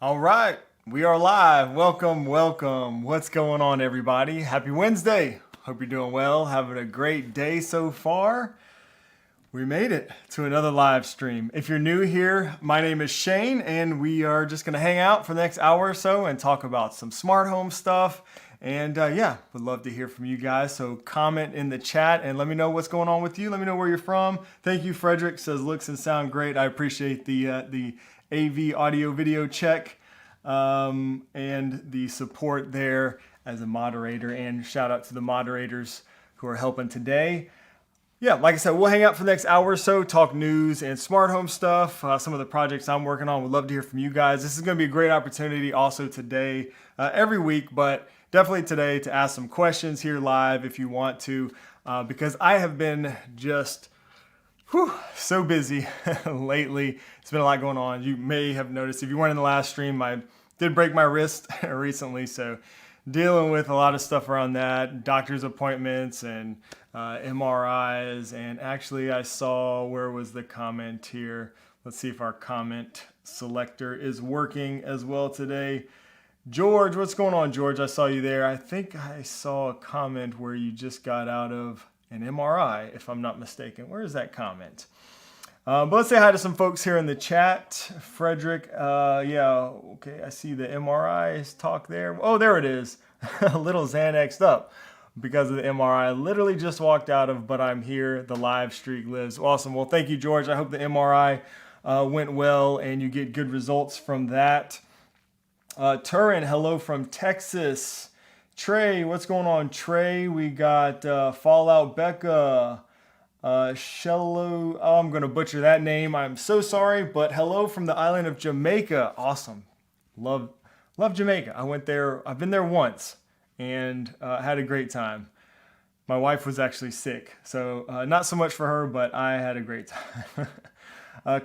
All right, we are live. Welcome, welcome. What's going on, everybody? Happy Wednesday. Hope you're doing well. Having a great day so far. We made it to another live stream. If you're new here, my name is Shane, and we are just going to hang out for the next hour or so and talk about some smart home stuff. And would love to hear from you guys. So comment in the chat and let me know what's going on with you. Let me know where you're from. Thank you, Frederick. Says looks and sound great. I appreciate the AV audio video check and the support there as a moderator. And shout out to the moderators who are helping today. Yeah, like I said, we'll hang out for the next hour or so, talk news and smart home stuff, some of the projects I'm working on. Would love to hear from you guys. This is going to be a great opportunity also today, every week, but definitely today to ask some questions here live if you want to, because I have been just so busy lately. It's been a lot going on. You may have noticed if you weren't in the last stream, I did break my wrist recently, so dealing with a lot of stuff around that, doctor's appointments and MRIs. And actually I saw, where was the comment here? Let's see if our comment selector is working as well today. George, what's going on, George? I saw you there. I think I saw a comment where you just got out of an MRI, if I'm not mistaken. Where is that comment? But let's say hi to some folks here in the chat. Frederick, okay, I see the MRI talk there. Oh, there it is. A little Xanaxed up because of the MRI. I literally just walked out of, but I'm here. The live streak lives. Awesome. Well, thank you, George. I hope the MRI went well and you get good results from that. Turin, hello from Texas. Trey, what's going on, Trey? We got Fallout Becca. Shello, I'm going to butcher that name. I'm so sorry, but hello from the island of Jamaica. Awesome. Love Jamaica. I went there. I've been there once and had a great time. My wife was actually sick, so not so much for her, but I had a great time.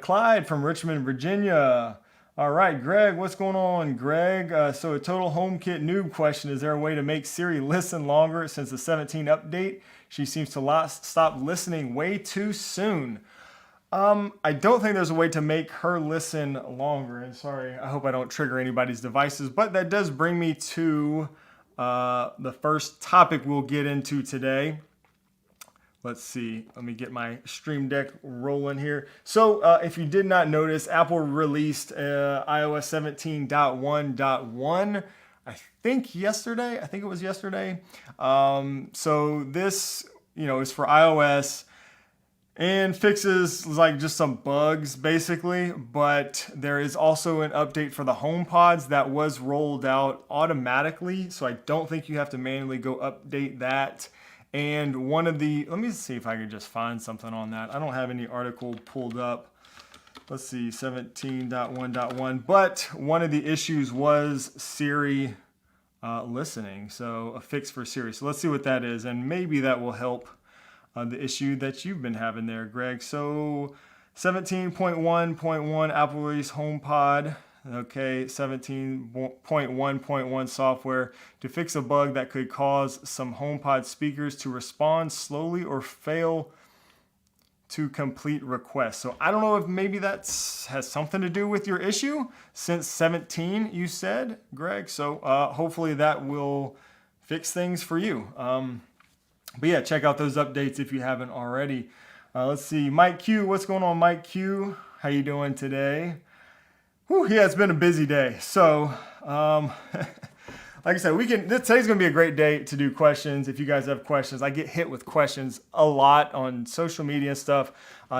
Clyde from Richmond, Virginia. All right, Greg, what's going on, Greg? So a total HomeKit noob question. Is there a way to make Siri listen longer since the 17 update? She seems to stop listening way too soon. I don't think there's a way to make her listen longer. And sorry, I hope I don't trigger anybody's devices. But that does bring me to the first topic we'll get into today. Let's see. Let me get my Stream Deck rolling here. So if you did not notice, Apple released iOS 17.1.1. I think yesterday. I think it was yesterday. So this, is for iOS and fixes like just some bugs basically. But there is also an update for the HomePods that was rolled out automatically. So I don't think you have to manually go update that. And let me see if I can just find something on that. I don't have any article pulled up. Let's see, 17.1.1. But one of the issues was Siri listening. So a fix for Siri. So let's see what that is. And maybe that will help the issue that you've been having there, Greg. So 17.1.1 Apple release HomePod. Okay, 17.1.1 software to fix a bug that could cause some HomePod speakers to respond slowly or fail to complete requests. So I don't know if maybe that has something to do with your issue since 17, you said, Greg. So hopefully that will fix things for you. But yeah, check out those updates if you haven't already. Let's see, Mike Q, what's going on, Mike Q? How you doing today? Yeah, it's been a busy day. So, like I said, today's gonna be a great day to do questions. If you guys have questions, I get hit with questions a lot on social media and stuff.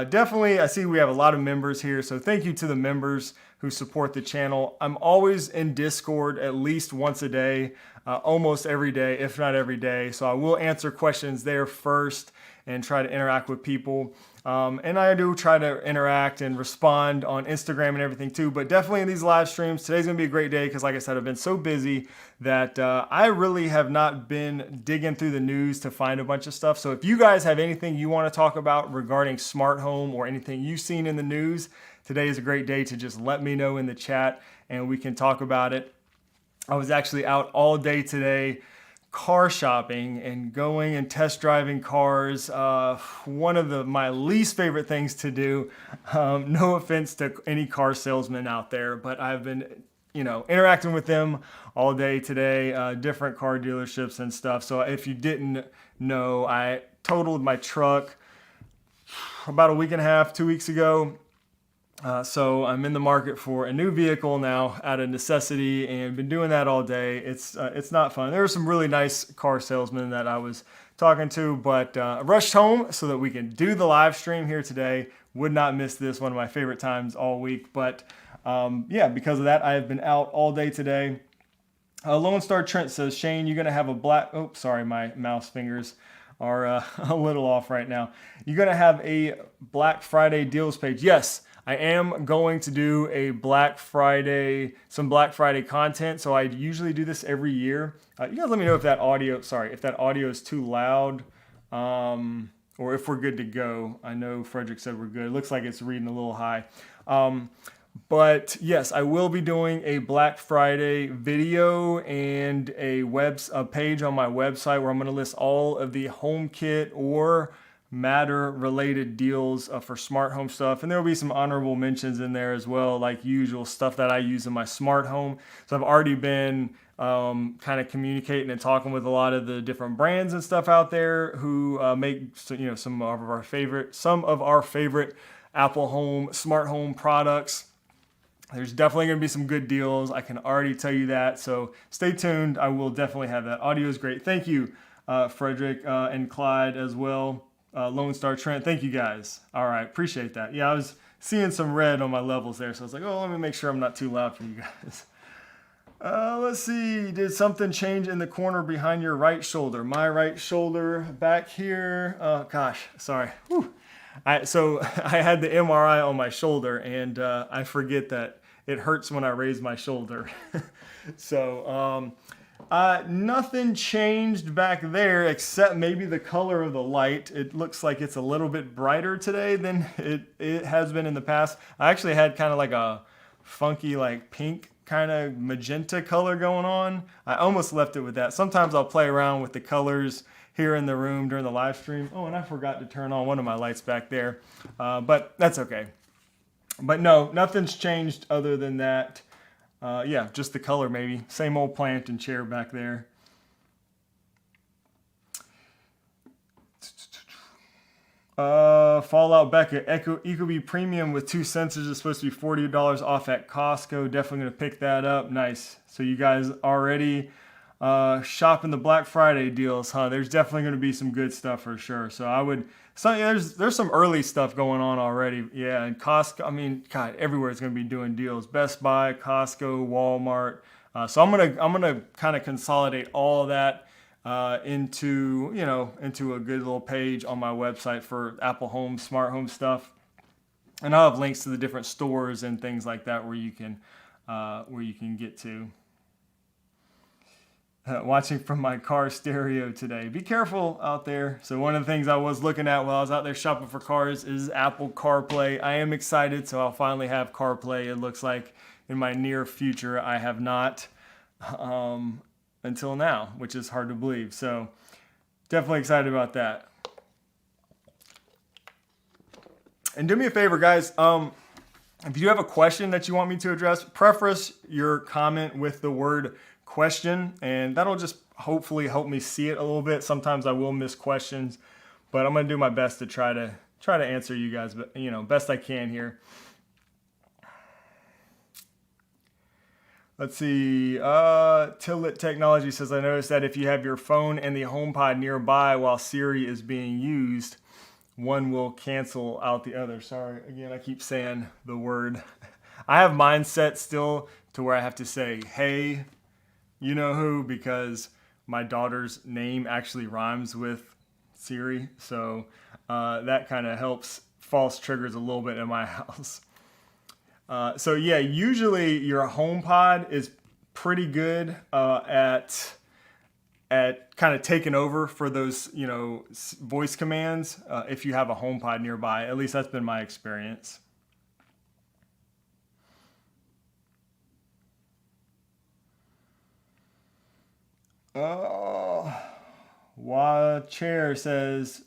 Definitely, I see we have a lot of members here. So thank you to the members who support the channel. I'm always in Discord at least once a day, almost every day, if not every day. So I will answer questions there first and try to interact with people. And I do try to interact and respond on Instagram and everything too, but definitely in these live streams, today's gonna be a great day because like I said, I've been so busy that I really have not been digging through the news to find a bunch of stuff. So if you guys have anything you wanna talk about regarding smart home or anything you've seen in the news, today is a great day to just let me know in the chat and we can talk about it. I was actually out all day today car shopping and going and test driving cars. One of my least favorite things to do. No offense to any car salesman out there, but I've been interacting with them all day today, different car dealerships and stuff. So if you didn't know, I totaled my truck about a week and a half, 2 weeks ago. So I'm in the market for a new vehicle now out of necessity, and been doing that all day. It's not fun. There were some really nice car salesmen that I was talking to, but I rushed home so that we can do the live stream here today. Would not miss this, one of my favorite times all week. But yeah, because of that, I have been out all day today. Lone Star Trent says, Shane, you're gonna have a black. Oh, sorry, my mouse fingers are a little off right now. You're gonna have a Black Friday deals page. Yes. I am going to do a some Black Friday content. So I usually do this every year. You guys let me know if that audio is too loud, or if we're good to go. I know Frederick said we're good. It looks like it's reading a little high. But yes, I will be doing a Black Friday video and a page on my website where I'm going to list all of the HomeKit or Matter related deals for smart home stuff, and there will be some honorable mentions in there as well, like usual stuff that I use in my smart home. So I've already been kind of communicating and talking with a lot of the different brands and stuff out there who make some of our favorite Apple Home smart home products. There's definitely going to be some good deals. I can already tell you that. So stay tuned. I will definitely have that. Audio is great. Thank you, Frederick and Clyde as well. Lone Star Trent, thank you guys. All right, appreciate that. Yeah, I was seeing some red on my levels there, so I was like, oh, let me make sure I'm not too loud for you guys. Let's see, did something change in the corner behind your right shoulder? My right shoulder back here. Gosh, sorry. Whew. So I had the MRI on my shoulder, and I forget that it hurts when I raise my shoulder. So nothing changed back there except maybe the color of the light. It looks like it's a little bit brighter today than it has been in the past. I actually had kind of like a funky like pink kind of magenta color going on. I almost left it with that. Sometimes I'll play around with the colors here in the room during the live stream. Oh, and I forgot to turn on one of my lights back there, but that's okay. But no, nothing's changed other than that. Yeah, just the color maybe. Same old plant and chair back there. Fallout Becca, Ecobee Premium with 2 sensors is supposed to be $40 off at Costco. Definitely going to pick that up. Nice. So you guys already shopping the Black Friday deals, huh? There's definitely going to be some good stuff for sure. So I would... So yeah, there's some early stuff going on already. Yeah, and Costco, I mean, God, everywhere is going to be doing deals. Best Buy, Costco, Walmart. So I'm gonna kind of consolidate all of that into a good little page on my website for Apple Home, smart home stuff. And I'll have links to the different stores and things like that where you can get to. Watching from my car stereo today. Be careful out there. So one of the things I was looking at while I was out there shopping for cars is Apple CarPlay. I am excited, so I'll finally have CarPlay. It looks like in my near future. I have not until now, which is hard to believe. So definitely excited about that. And do me a favor, guys. If you have a question that you want me to address, preface your comment with the word question, and that'll just hopefully help me see it a little bit. Sometimes I will miss questions, but I'm going to do my best to try to answer you guys, but best I can here. Let's see. Tillit Technology says, I noticed that if you have your phone and the HomePod nearby while Siri is being used, one will cancel out the other. Sorry, again, I keep saying the word. I have mine set still to where I have to say, hey, you know who, because my daughter's name actually rhymes with Siri. So that kind of helps false triggers a little bit in my house. So yeah, usually your HomePod is pretty good at kind of taking over for those, voice commands if you have a HomePod nearby. At least that's been my experience. Cher says,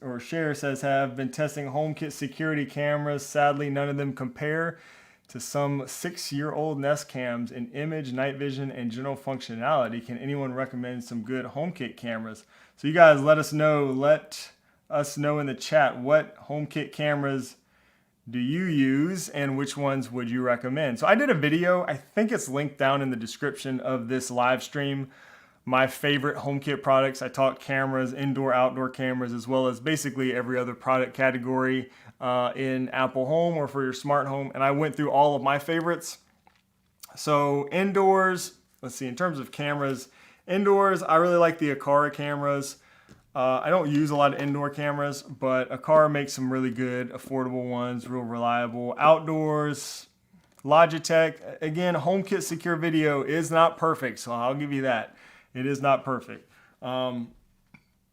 have been testing HomeKit security cameras. Sadly, none of them compare to some 6-year-old Nest cams in image, night vision, and general functionality. Can anyone recommend some good HomeKit cameras? So you guys let us know in the chat, what HomeKit cameras do you use and which ones would you recommend? So I did a video, I think it's linked down in the description of this live stream, my favorite HomeKit products. I talk cameras, indoor, outdoor cameras, as well as basically every other product category in Apple Home or for your smart home. And I went through all of my favorites. So indoors, let's see, in terms of cameras, indoors, I really like the Aqara cameras. I don't use a lot of indoor cameras, but Aqara makes some really good, affordable ones, real reliable. Outdoors, Logitech. Again, HomeKit Secure Video is not perfect, so I'll give you that. It is not perfect. I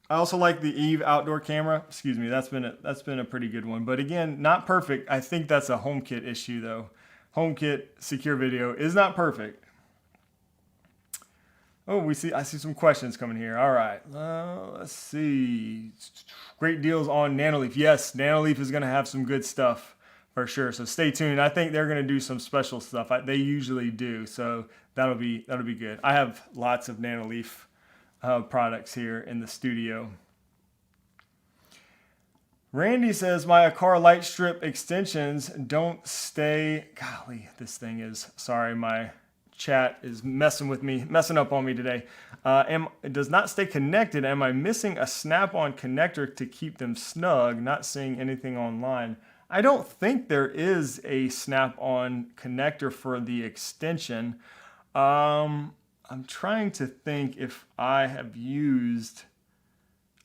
also like the Eve outdoor camera. Excuse me, that's been a pretty good one. But again, not perfect. I think that's a HomeKit issue though. HomeKit Secure Video is not perfect. Oh, I see some questions coming here. All right, let's see. Great deals on Nanoleaf. Yes, Nanoleaf is going to have some good stuff for sure. So stay tuned. I think they're going to do some special stuff. They usually do. So that'll be good. I have lots of Nanoleaf products here in the studio. Randy says my Aqara light strip extensions don't stay. Golly, this thing is, sorry, my chat is messing up on me today. It does not stay connected. Am I missing a snap-on connector to keep them snug? Not seeing anything online. I don't think there is a snap-on connector for the extension. I'm trying to think if I have used.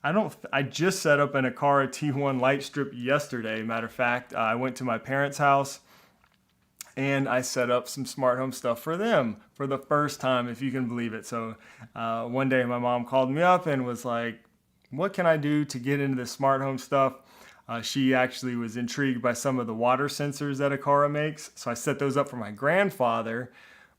I just set up an Aqara T1 light strip yesterday. Matter of fact, I went to my parents' house and I set up some smart home stuff for them for the first time, if you can believe it. So one day my mom called me up and was like, what can I do to get into this smart home stuff? She actually was intrigued by some of the water sensors that Aqara makes. So I set those up for my grandfather.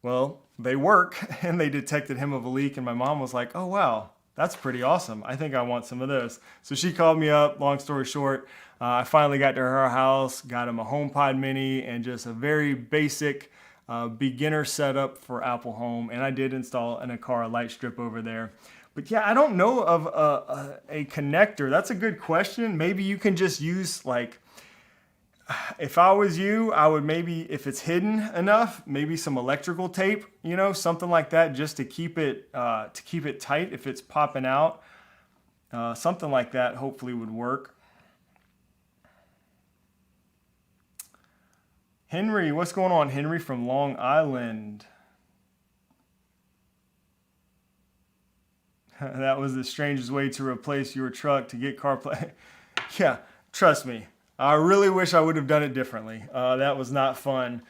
Well, they work and they detected him of a leak. And my mom was like, oh, wow, that's pretty awesome. I think I want some of those. So she called me up, long story short. I finally got to her house, got him a HomePod Mini and just a very basic beginner setup for Apple Home. And I did install an Aqara light strip over there. But yeah, I don't know of a connector. That's a good question. Maybe you can just use if I was you, I would maybe, if it's hidden enough, maybe some electrical tape, something like that, just to keep it tight if it's popping out. Something like that hopefully would work. Henry, what's going on? Henry from Long Island. That was the strangest way to replace your truck to get CarPlay. Yeah, trust me. I really wish I would have done it differently. That was not fun.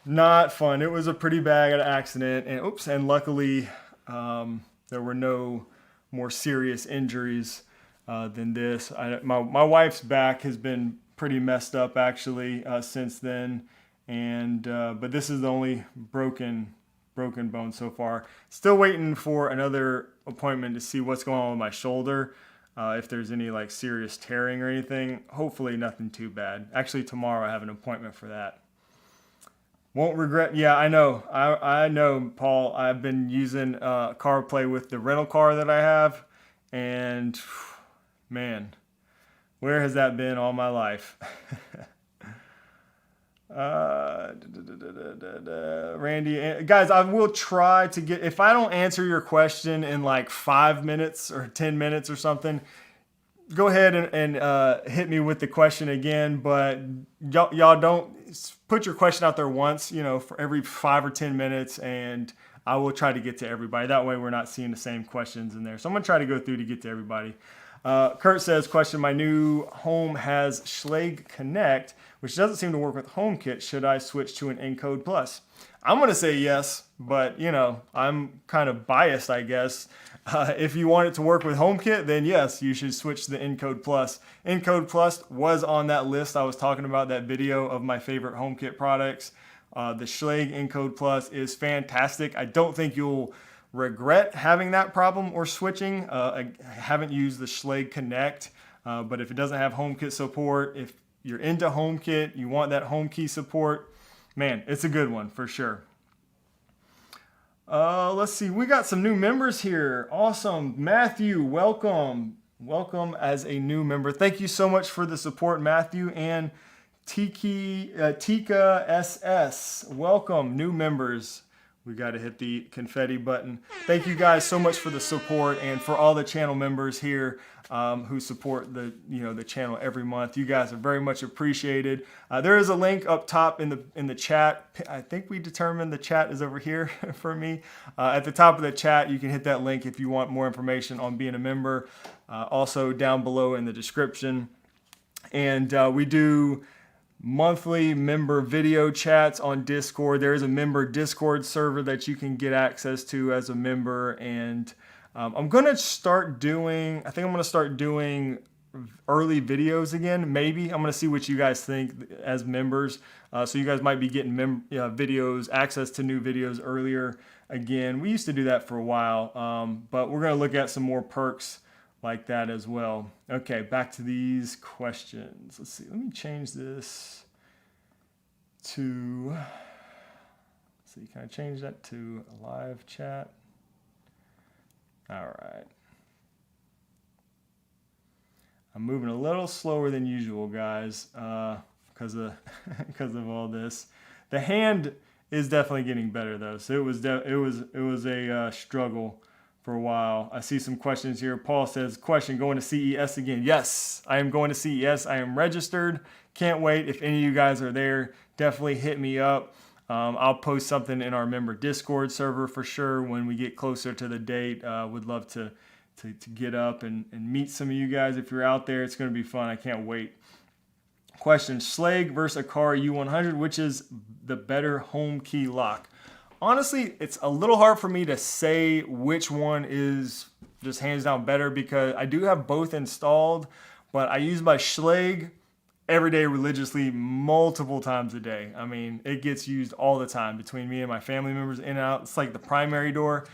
Not fun. It was a pretty bad accident. And luckily, there were no more serious injuries than this. My wife's back has been pretty messed up actually since then. But this is the only broken bone so far. Still waiting for another appointment to see what's going on with my shoulder. If there's any serious tearing or anything. Hopefully nothing too bad. Actually tomorrow I have an appointment for that. Won't regret. Yeah, I know. I know, Paul. I've been using CarPlay with the rental car that I have. And man, where has that been all my life? Randy, guys, I will try to get, if I don't answer your question in 5 minutes or 10 minutes or something, go ahead and hit me with the question again. But y'all don't put your question out there once, for every 5 or 10 minutes, and I will try to get to everybody. That way we're not seeing the same questions in there. So I'm going to try to go through to get to everybody. Kurt says, question, my new home has Schlage Connect, which doesn't seem to work with HomeKit. Should I switch to an Encode Plus? I'm going to say yes, but I'm kind of biased, I guess. If you want it to work with HomeKit, then yes, you should switch to the Encode Plus. Encode Plus was on that list I was talking about, that video of my favorite HomeKit products. The Schlage Encode Plus is fantastic. I don't think you'll regret having that problem or switching. I haven't used the Schlage Connect, but if it doesn't have HomeKit support, if you're into HomeKit, you want that home key support, man, it's a good one for sure. Let's see. We got some new members here. Awesome. Matthew, welcome. Welcome as a new member. Thank you so much for the support, Matthew. And Tika SS, welcome, new members. We got to hit the confetti button. Thank you guys so much for the support, and for all the channel members here who support the channel every month. You guys are very much appreciated. There is a link up top in the chat. I think we determined the chat is over here for me. At the top of the chat, you can hit that link if you want more information on being a member. Also down below in the description. And we do monthly member video chats on Discord. There is a member Discord server that you can get access to as a member. And I'm going to start doing, I think I'm going to start doing early videos again. Maybe I'm going to see what you guys think as members. So you guys might be getting videos, access to new videos earlier again. We used to do that for a while, but we're going to look at some more perks like that as well. Okay, back to these questions. Let's see, let me change this to, let's see, can I change that to a live chat? All right. I'm moving a little slower than usual, guys, because of all this. The hand is definitely getting better though, so it was a struggle for a while. I see some questions here. Paul says, question, going to CES again? Yes, I am going to CES. I am registered. Can't wait. If any of you guys are there, definitely hit me up. I'll post something in our member Discord server for sure when we get closer to the date. Would love to get up and meet some of you guys. If you're out there, it's going to be fun. I can't wait. Question, Schlage versus Aqara U100, which is the better home key lock? Honestly, it's a little hard for me to say which one is just hands down better because I do have both installed, but I use my Schlage every day religiously multiple times a day. I mean, it gets used all the time between me and my family members in and out. It's like the primary door.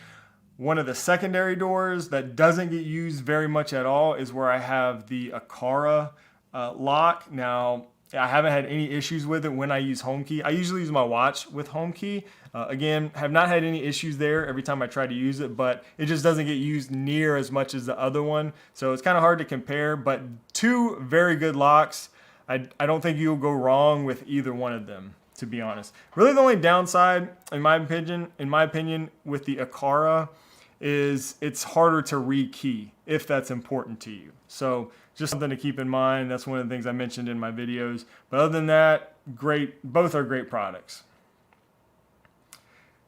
One of the secondary doors that doesn't get used very much at all is where I have the Aqara lock. Now, I haven't had any issues with it when I use home key. I usually use my watch with home key. Again, have not had any issues there every time I try to use it, but it just doesn't get used near as much as the other one. So it's kind of hard to compare, but two very good locks. I don't think you'll go wrong with either one of them, to be honest. Really the only downside, in my opinion, with the Aqara is it's harder to rekey if that's important to you. So just something to keep in mind. That's one of the things I mentioned in my videos. But other than that, great. Both are great products.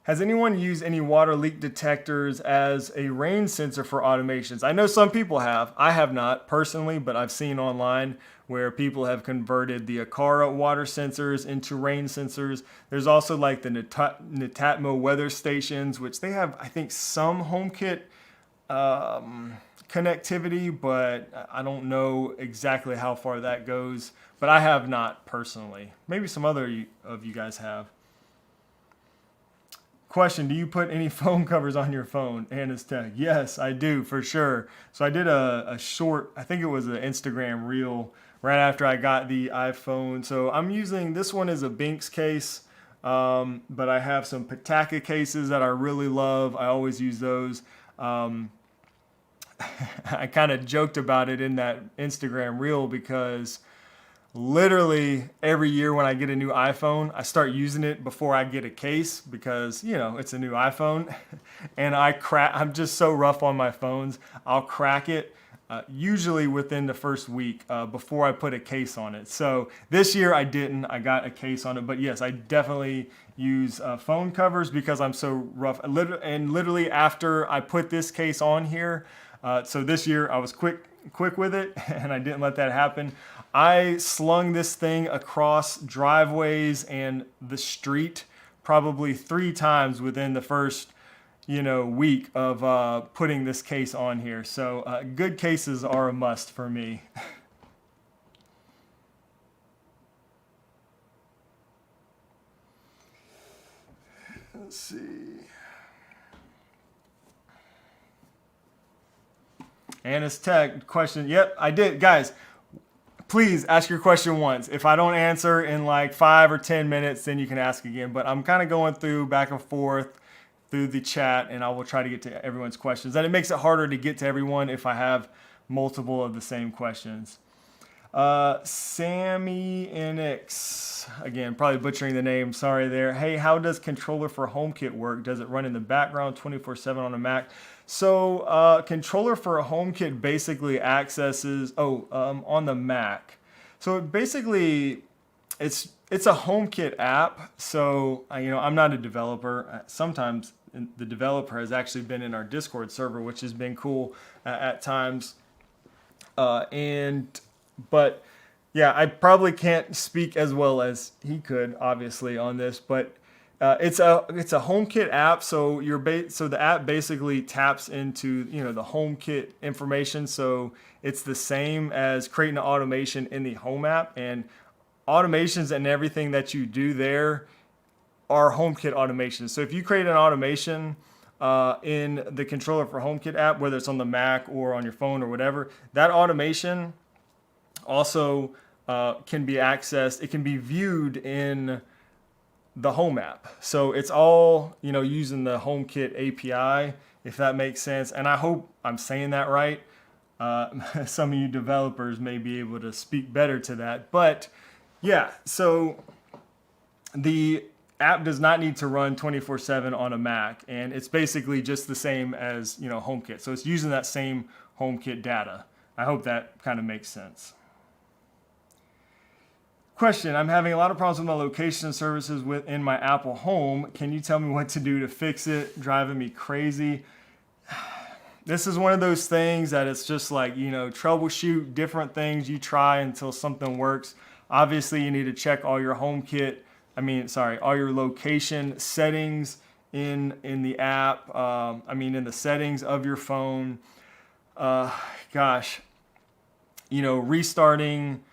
Has anyone used any water leak detectors as a rain sensor for automations? I know some people have. I have not personally, but I've seen online where people have converted the Aqara water sensors into rain sensors. There's also like the Netatmo weather stations, which they have, I think, some HomeKit connectivity, but I don't know exactly how far that goes. But I have not personally. Maybe some other of you guys have. Question, do you put any phone covers on your phone? Anna's Tech. Yes, I do, for sure. So I did a short, I think it was an Instagram reel right after I got the iPhone. So I'm using, this one is a Binks case, but I have some Pataka cases that I really love. I always use those. I kind of joked about it in that Instagram reel because literally every year when I get a new iPhone, I start using it before I get a case because, you know, it's a new iPhone. And I'm just so rough on my phones. I'll crack it usually within the first week before I put a case on it. So this year I didn't. I got a case on it. But yes, I definitely use phone covers because I'm so rough. And literally after I put this case on here, so this year I was quick with it and I didn't let that happen. I slung this thing across driveways and the street probably 3 times within the first, week of putting this case on here. So good cases are a must for me. Let's see. Anna's Tech question. Yep, I did. Guys, please ask your question once. If I don't answer in like 5 or 10 minutes, then you can ask again. But I'm kind of going through back and forth through the chat, and I will try to get to everyone's questions. And it makes it harder to get to everyone if I have multiple of the same questions. Sammy NX, again, probably butchering the name. Sorry there. Hey, how does controller for HomeKit work? Does it run in the background 24/7 on a Mac? So controller for a HomeKit basically accesses, on the Mac. So basically, it's a HomeKit app. So I'm not a developer. Sometimes the developer has actually been in our Discord server, which has been cool at times. But yeah, I probably can't speak as well as he could, obviously, on this. But it's a HomeKit app, so so the app basically taps into the HomeKit information. So it's the same as creating an automation in the Home app, and automations and everything that you do there are HomeKit automations. So if you create an automation in the controller for HomeKit app, whether it's on the Mac or on your phone or whatever, that automation also can be accessed. It can be viewed in the Home app. So it's all using the HomeKit API, if that makes sense. And I hope I'm saying that right. Some of you developers may be able to speak better to that. But yeah, so the app does not need to run 24/7 on a Mac, and it's basically just the same as HomeKit. So it's using that same HomeKit data. I hope that kind of makes sense. Question, I'm having a lot of problems with my location services within my Apple Home. Can you tell me what to do to fix it? Driving me crazy. This is one of those things that it's just like, troubleshoot different things. You try until something works. Obviously, you need to check all your all your location settings in the app. In the settings of your phone. Restarting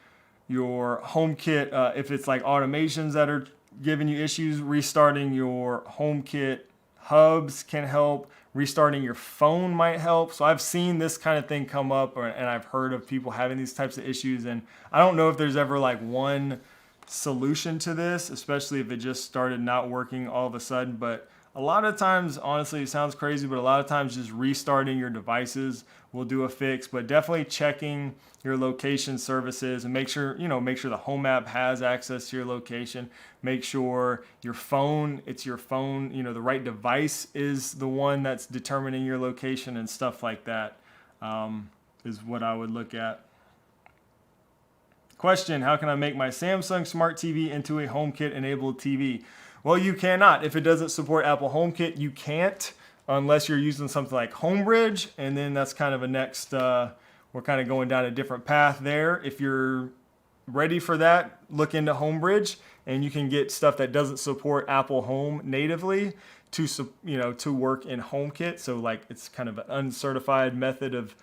your HomeKit, if it's like automations that are giving you issues, restarting your HomeKit hubs can help. Restarting your phone might help. So I've seen this kind of thing come up, and I've heard of people having these types of issues. And I don't know if there's ever like one solution to this, especially if it just started not working all of a sudden. But a lot of times, honestly, it sounds crazy, but a lot of times just restarting your devices will do a fix. But definitely checking your location services and make sure the Home app has access to your location. Make sure it's your phone, the right device is the one that's determining your location and stuff like that, is what I would look at. Question, how can I make my Samsung Smart TV into a HomeKit enabled TV? Well, you cannot. If it doesn't support Apple HomeKit, you can't unless you're using something like Homebridge, and then that's kind of a next, we're kind of going down a different path there. If you're ready for that, look into Homebridge, and you can get stuff that doesn't support Apple Home natively to work in HomeKit. So like it's kind of an uncertified method of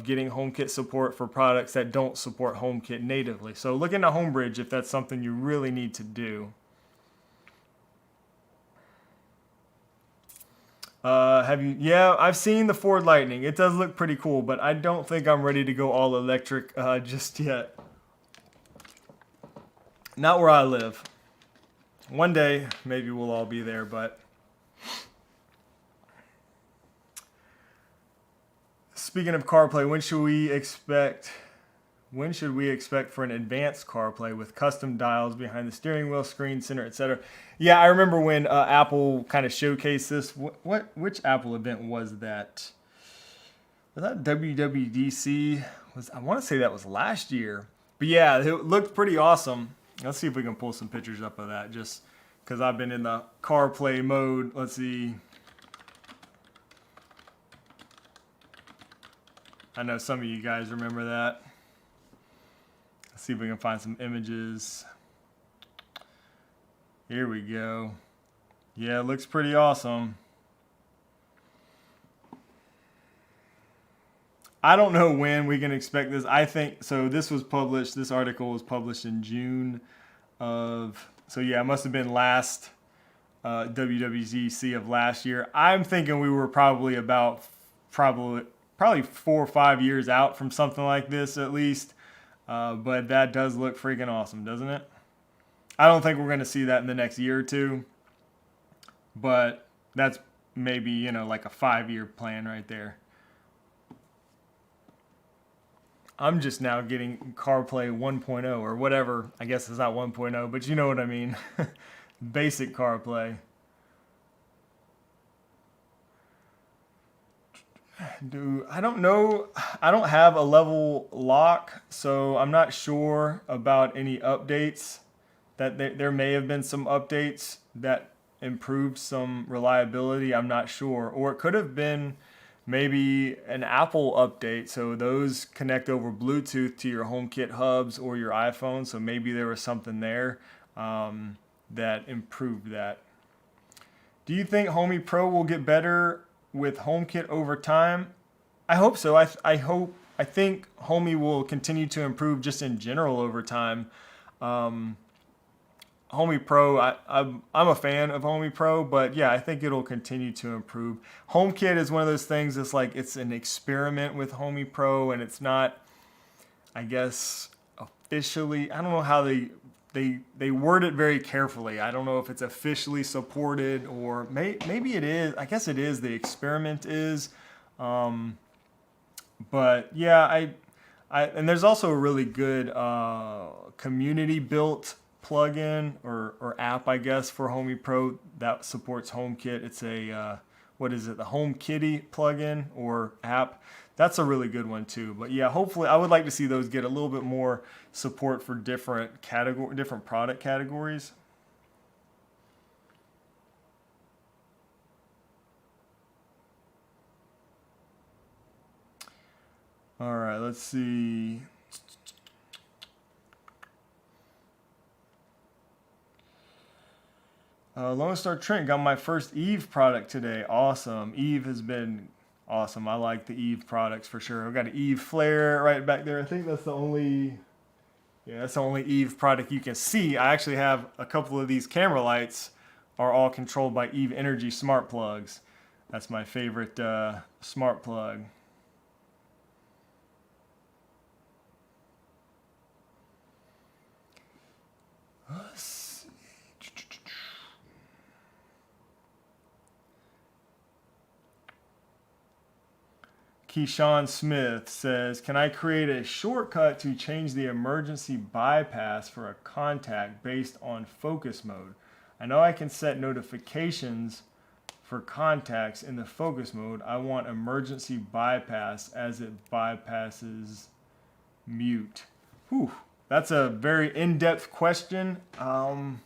getting HomeKit support for products that don't support HomeKit natively. So look into Homebridge if that's something you really need to do. I've seen the Ford Lightning. It does look pretty cool, but I don't think I'm ready to go all electric just yet. Not where I live. One day, maybe we'll all be there, but speaking of CarPlay, when should we expect for an advanced CarPlay with custom dials behind the steering wheel, screen center, etc.? Yeah, I remember when Apple kind of showcased this. Which Apple event was that? Was that WWDC? I want to say that was last year. But yeah, it looked pretty awesome. Let's see if we can pull some pictures up of that, just because I've been in the CarPlay mode. Let's see. I know some of you guys remember that. Let's see if we can find some images. Here we go. Yeah, it looks pretty awesome. I don't know when we can expect this. I think, so this article was published in June of, so yeah, it must have been last WWDC of last year. I'm thinking we were probably 4 or 5 years out from something like this at least. But that does look freaking awesome, doesn't it? I don't think we're going to see that in the next year or two, but that's maybe, like a 5-year plan right there. I'm just now getting CarPlay 1.0 or whatever. I guess it's not 1.0, but you know what I mean. Basic CarPlay. I don't know. I don't have a level lock, so I'm not sure about any updates. There may have been some updates that improved some reliability. I'm not sure. Or it could have been maybe an Apple update. So those connect over Bluetooth to your HomeKit hubs or your iPhone. So maybe there was something there that improved that. Do you think Homey Pro will get better with HomeKit over time? I hope so. I think Homey will continue to improve just in general over time. Homey Pro, I'm a fan of Homey Pro, but yeah, I think it'll continue to improve. HomeKit is one of those things that's like it's an experiment with Homey Pro, and it's not, I guess, officially. I don't know how they word it very carefully. I don't know if it's officially supported or maybe it is. I guess it is. The experiment is, but yeah, and there's also a really good community built plugin or app, I guess, for Homey Pro that supports HomeKit. It's a what is it? The HomeKitty plugin or app. That's a really good one too. But yeah, hopefully, I would like to see those get a little bit more support for different product categories. All right, let's see. Lone Star Trent got my first Eve product today. Awesome. Eve has been awesome. I like the Eve products for sure. I've got an Eve flare right back there. I think that's the only Eve product you can see. I actually have a couple of these camera lights are all controlled by Eve Energy smart plugs. That's my favorite smart plug. Keyshawn Smith says, can I create a shortcut to change the emergency bypass for a contact based on focus mode? I know I can set notifications for contacts in the focus mode. I want emergency bypass as it bypasses mute. Whew, that's a very in-depth question. To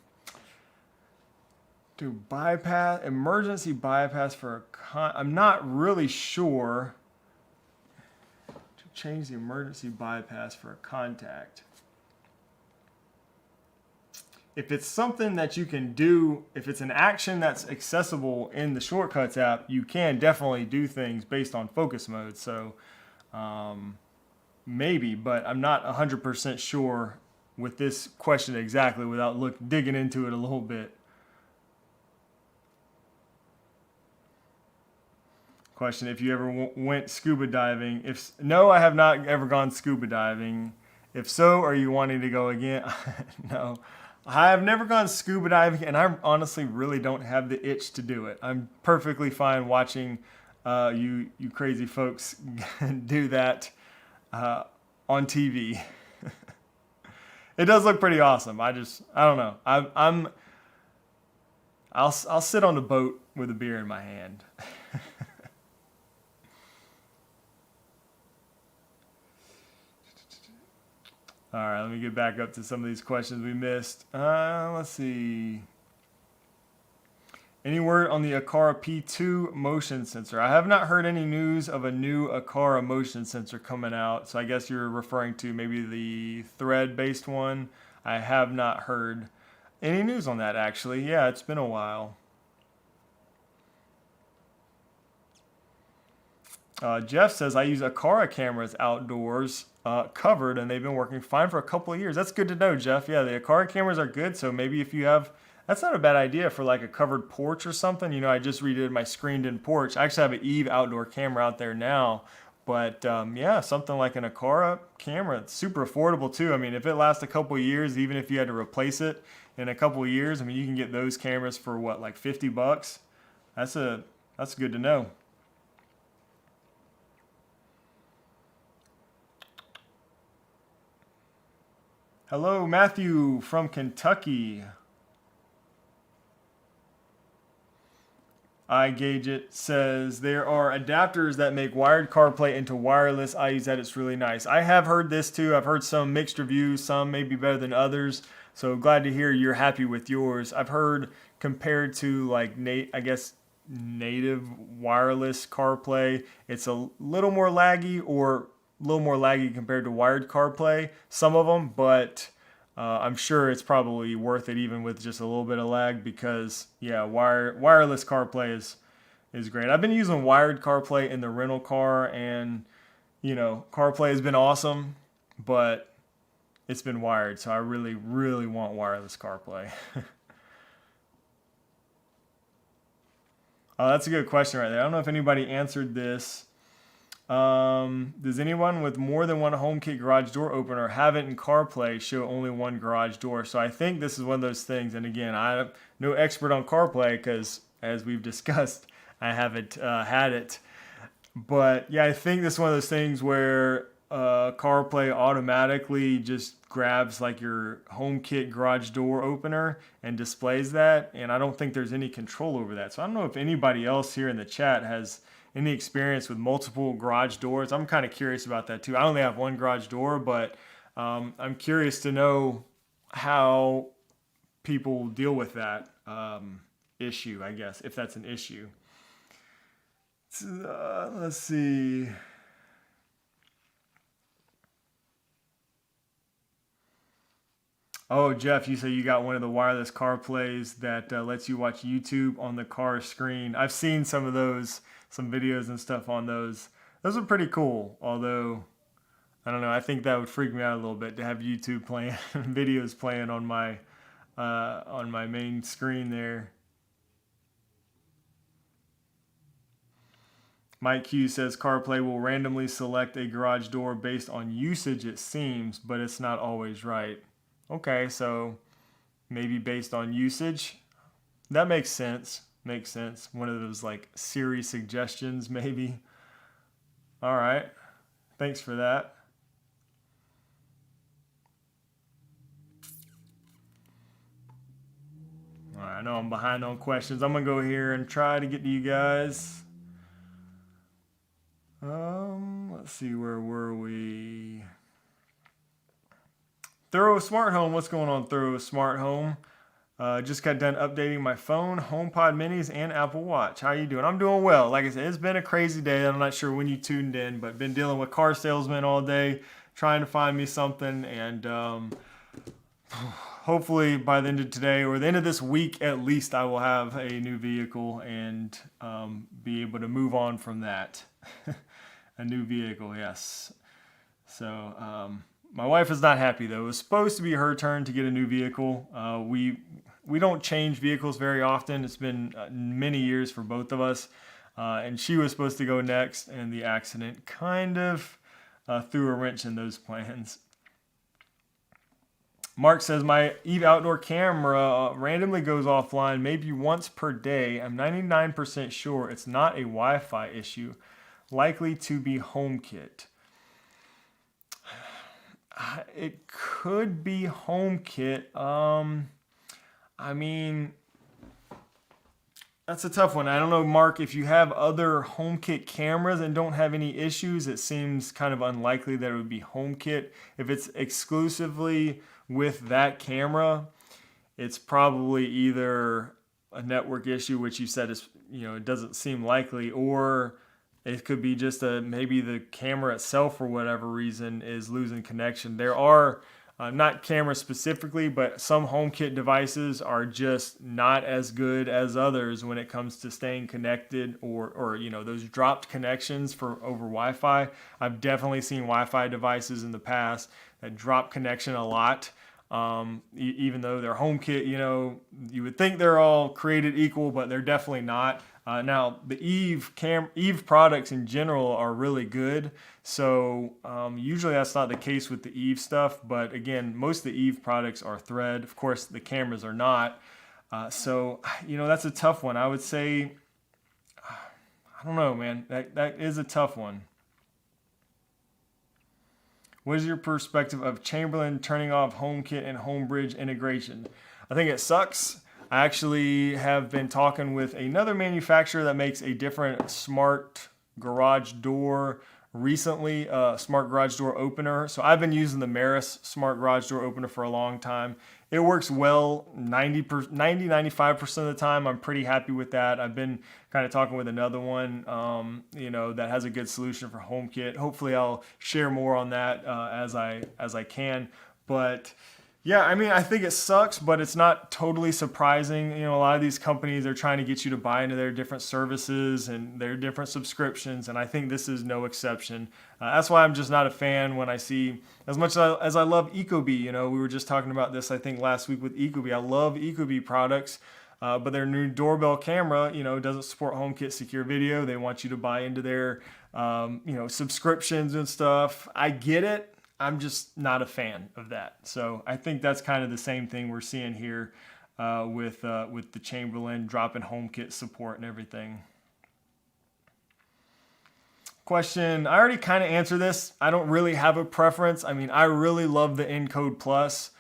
bypass, emergency bypass for I'm not really sure. Change the emergency bypass for a contact. If it's something that you can do, if it's an action that's accessible in the Shortcuts app, you can definitely do things based on focus mode. So maybe, but I'm not 100% sure with this question exactly without digging into it a little bit. Question, if you ever went scuba diving. No, I have not ever gone scuba diving. If so, are you wanting to go again? No, I have never gone scuba diving, and I honestly really don't have the itch to do it. I'm perfectly fine watching you crazy folks do that on TV. It does look pretty awesome. I don't know. I'll sit on the boat with a beer in my hand. All right, let me get back up to some of these questions we missed. Let's see. Any word on the Aqara P2 motion sensor? I have not heard any news of a new Aqara motion sensor coming out, so I guess you're referring to maybe the thread-based one. I have not heard any news on that, actually. Yeah, it's been a while. Jeff says, I use Aqara cameras outdoors covered, and they've been working fine for a couple of years. That's good to know, Jeff. Yeah, the Aqara cameras are good, so maybe if you have, that's not a bad idea for like a covered porch or something. You know, I just redid my screened-in porch. I actually have an Eve outdoor camera out there now, But yeah, something like an Akara camera, it's super affordable too. I mean, if it lasts a couple of years, even if you had to replace it in a couple of years, I mean, you can get those cameras for what, like $50? That's good to know. Hello, Matthew from Kentucky. iGauge says there are adapters that make wired CarPlay into wireless. I use that; it's really nice. I have heard this too. I've heard some mixed reviews. Some may be better than others. So glad to hear you're happy with yours. I've heard compared to like I guess native wireless CarPlay, it's a little more laggy or a little more laggy compared to wired CarPlay. Some of them, but I'm sure it's probably worth it even with just a little bit of lag because yeah, wireless CarPlay is great. I've been using wired CarPlay in the rental car, and you know, CarPlay has been awesome, but it's been wired, so I really, really want wireless CarPlay. That's a good question right there. I don't know if anybody answered this. Does anyone with more than one HomeKit garage door opener have it in CarPlay show only one garage door? So I think this is one of those things. And again, I'm no expert on CarPlay because, as we've discussed, I haven't had it. But yeah, I think this is one of those things where CarPlay automatically just grabs like your HomeKit garage door opener and displays that. And I don't think there's any control over that. So I don't know if anybody else here in the chat has any experience with multiple garage doors. I'm kind of curious about that too. I only have one garage door, but I'm curious to know how people deal with that issue, I guess, if that's an issue. Let's see. Oh, Jeff, you say you got one of the wireless CarPlays that lets you watch YouTube on the car screen. I've seen some of those, some videos and stuff on those. Those are pretty cool, although, I don't know, I think that would freak me out a little bit to have YouTube playing, videos playing on my main screen there. Mike Q says CarPlay will randomly select a garage door based on usage, it seems, but it's not always right. Okay, so maybe based on usage. That makes sense. Makes sense. One of those like Siri suggestions, maybe. All right. Thanks for that. All right, I know I'm behind on questions. I'm going to go here and try to get to you guys. Let's see, where were we? Thorough Smart Home, what's going on, Thorough Smart Home? Just got done updating my phone, HomePod Minis, and Apple Watch. How you doing? I'm doing well. Like I said, it's been a crazy day. I'm not sure when you tuned in, but been dealing with car salesmen all day, trying to find me something, and hopefully by the end of today or the end of this week at least, I will have a new vehicle and be able to move on from that. A new vehicle, yes. So my wife is not happy though. It was supposed to be her turn to get a new vehicle. We don't change vehicles very often. It's been many years for both of us. And she was supposed to go next, and the accident kind of threw a wrench in those plans. Mark says, my Eve outdoor camera randomly goes offline maybe once per day. I'm 99% sure it's not a Wi-Fi issue. Likely to be HomeKit. It could be HomeKit. I mean, that's a tough one. I don't know, Mark, if you have other HomeKit cameras and don't have any issues, it seems kind of unlikely that it would be HomeKit. If it's exclusively with that camera, it's probably either a network issue, which you said is, it doesn't seem likely, or it could be just maybe the camera itself, for whatever reason, is losing connection. There are, not cameras specifically, but some HomeKit devices are just not as good as others when it comes to staying connected or those dropped connections for over Wi-Fi. I've definitely seen Wi-Fi devices in the past that drop connection a lot. Even though they're HomeKit, you would think they're all created equal, but they're definitely not. Now the Eve products in general are really good. So usually that's not the case with the Eve stuff. But again, most of the Eve products are thread. Of course, the cameras are not. So that's a tough one. I would say, I don't know, man. That is a tough one. What is your perspective of Chamberlain turning off HomeKit and HomeBridge integration? I think it sucks. I actually have been talking with another manufacturer that makes a different smart garage door recently, smart garage door opener. So I've been using the Maris smart garage door opener for a long time. It works well 95% of the time. I'm pretty happy with that. I've been kind of talking with another one, that has a good solution for HomeKit. Hopefully I'll share more on that as I can. But yeah, I mean, I think it sucks, but it's not totally surprising. A lot of these companies are trying to get you to buy into their different services and their different subscriptions, and I think this is no exception. That's why I'm just not a fan when I see, as much as I love Ecobee, we were just talking about this, I think, last week with Ecobee. I love Ecobee products, but their new doorbell camera, doesn't support HomeKit secure video. They want you to buy into their, subscriptions and stuff. I get it. I'm just not a fan of that. So I think that's kind of the same thing we're seeing here with the Chamberlain dropping HomeKit support and everything. Question, I already kind of answered this. I don't really have a preference. I mean, I really love the Encode Plus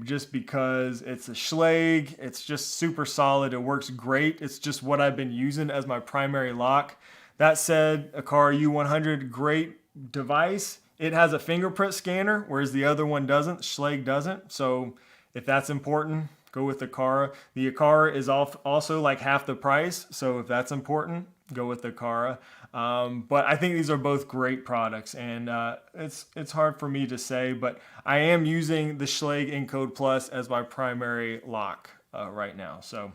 just because it's a Schlage. It's just super solid. It works great. It's just what I've been using as my primary lock. That said, Aqara U100, great device. It has a fingerprint scanner, whereas the other one doesn't. Schlage doesn't. So if that's important, go with the Aqara. The Aqara is also like half the price. So if that's important, go with the Aqara. But I think these are both great products, and it's hard for me to say, but I am using the Schlage Encode Plus as my primary lock right now. So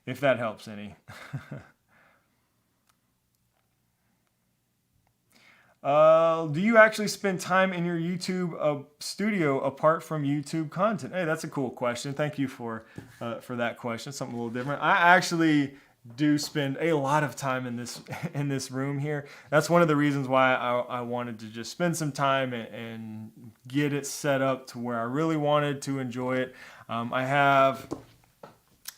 if that helps any. Do you actually spend time in your YouTube studio apart from YouTube content? Hey, that's a cool question. Thank you for that question. Something a little different. I actually do spend a lot of time in this room here. That's one of the reasons why I wanted to just spend some time and get it set up to where I really wanted to enjoy it.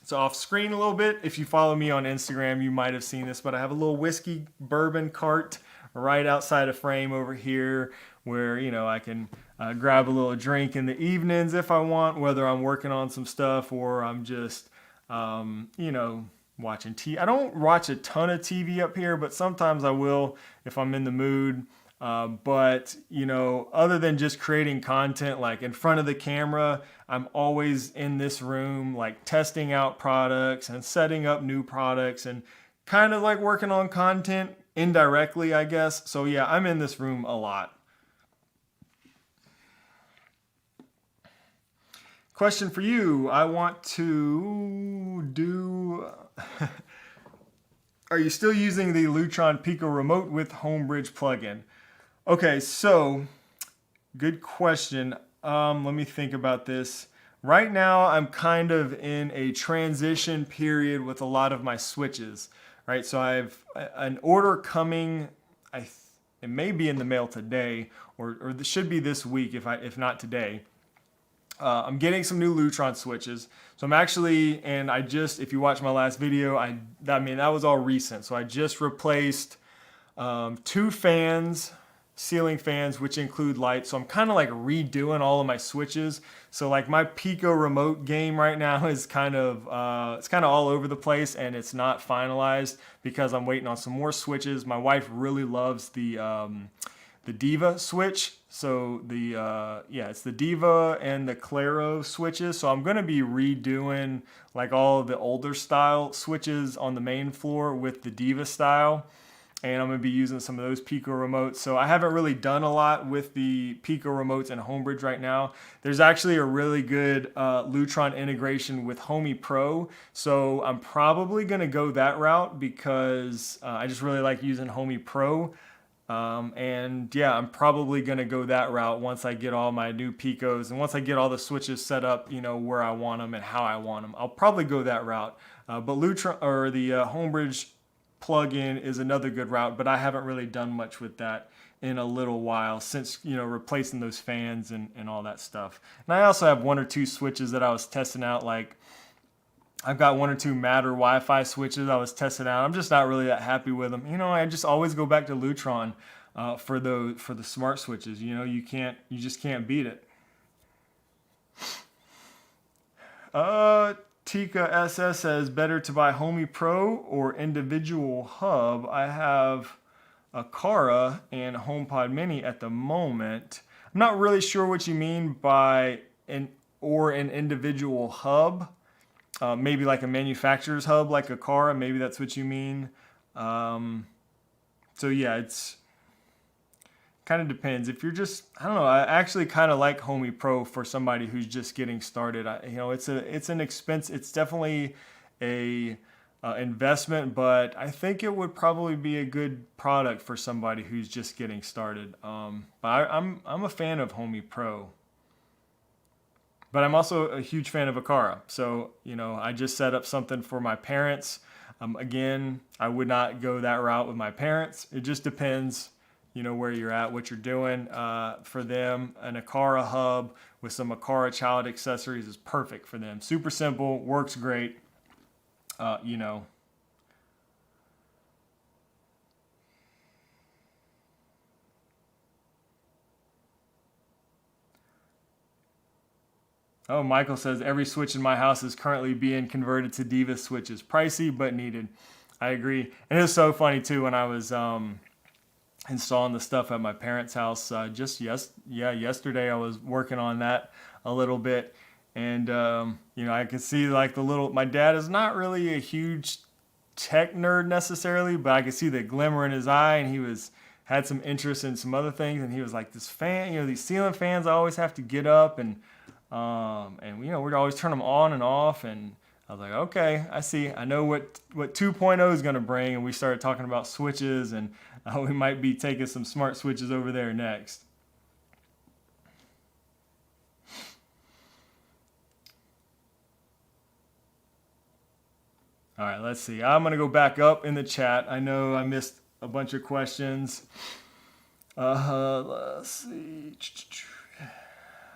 It's off screen a little bit. If you follow me on Instagram, you might have seen this, but I have a little whiskey bourbon cart right outside a frame over here where, I can grab a little drink in the evenings if I want, whether I'm working on some stuff or I'm just, watching TV. I don't watch a ton of TV up here, but sometimes I will if I'm in the mood. But other than just creating content like in front of the camera, I'm always in this room, like testing out products and setting up new products and kind of like working on content indirectly, I guess. So yeah, I'm in this room a lot. Question for you. I want to do... Are you still using the Lutron Pico remote with HomeBridge plugin? Okay, so good question. Let me think about this. Right now, I'm kind of in a transition period with a lot of my switches. Right, so I have an order coming. It may be in the mail today, or it should be this week if not today. I'm getting some new Lutron switches. So I'm actually, and if you watch my last video, that was all recent. So I just replaced 2 fans, ceiling fans, which include lights. So I'm kind of like redoing all of my switches. So like my Pico remote game right now is kind of all over the place, and it's not finalized because I'm waiting on some more switches. My wife really loves the Diva switch. So it's the Diva and the Claro switches. So I'm going to be redoing like all of the older style switches on the main floor with the Diva style. And I'm going to be using some of those Pico remotes. So I haven't really done a lot with the Pico remotes and HomeBridge right now. There's actually a really good Lutron integration with Homey Pro. So I'm probably going to go that route because I just really like using Homey Pro. And yeah, I'm probably going to go that route once I get all my new Picos and once I get all the switches set up, where I want them and how I want them. I'll probably go that route. But Lutron or the Homebridge plug-in is another good route, but I haven't really done much with that in a little while since, replacing those fans and all that stuff. And I also have one or two switches that I was testing out, like I've got one or two Matter Wi-Fi switches I was testing out. I'm just not really that happy with them. I just always go back to Lutron for the smart switches. You just can't beat it. Tika SS says better to buy Homey Pro or individual hub. I have a Kara and HomePod Mini at the moment. I'm not really sure what you mean by an individual hub. Maybe like a manufacturer's hub, like a car. Maybe that's what you mean. So yeah, it's kind of depends. If you're just, I don't know. I actually kind of like Homey Pro for somebody who's just getting started. It's an expense. It's definitely a investment, but I think it would probably be a good product for somebody who's just getting started. But I'm a fan of Homey Pro. But I'm also a huge fan of Akara. So, I just set up something for my parents. Again, I would not go that route with my parents. It just depends, where you're at, what you're doing. For them, an Akara hub with some Akara child accessories is perfect for them. Super simple, works great. Oh, Michael says every switch in my house is currently being converted to Diva switches. Pricey, but needed. I agree. And it was so funny, too, when I was installing the stuff at my parents' house. Yesterday I was working on that a little bit. And, I could see like my dad is not really a huge tech nerd necessarily, but I could see the glimmer in his eye, and he had some interest in some other things. And he was like, this fan, these ceiling fans, I always have to get up and we'd always turn them on and off, and I was like, okay, I see. I know what 2.0 is going to bring, and we started talking about switches, and we might be taking some smart switches over there next. All right, let's see. I'm going to go back up in the chat. I know I missed a bunch of questions. Let's see.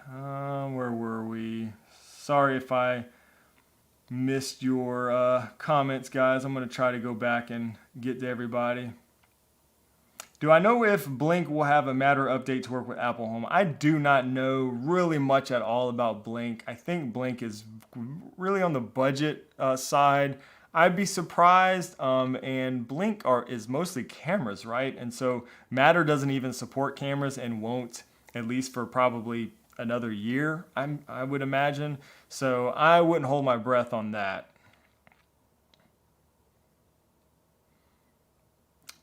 Where were we? Sorry if I missed your comments, guys. I'm going to try to go back and get to everybody. Do I know if Blink will have a Matter update to work with Apple Home? I do not know really much at all about Blink. I think Blink is really on the budget side. I'd be surprised. And Blink is mostly cameras, right? And so Matter doesn't even support cameras and won't, at least for probably another year, I would imagine. So I wouldn't hold my breath on that.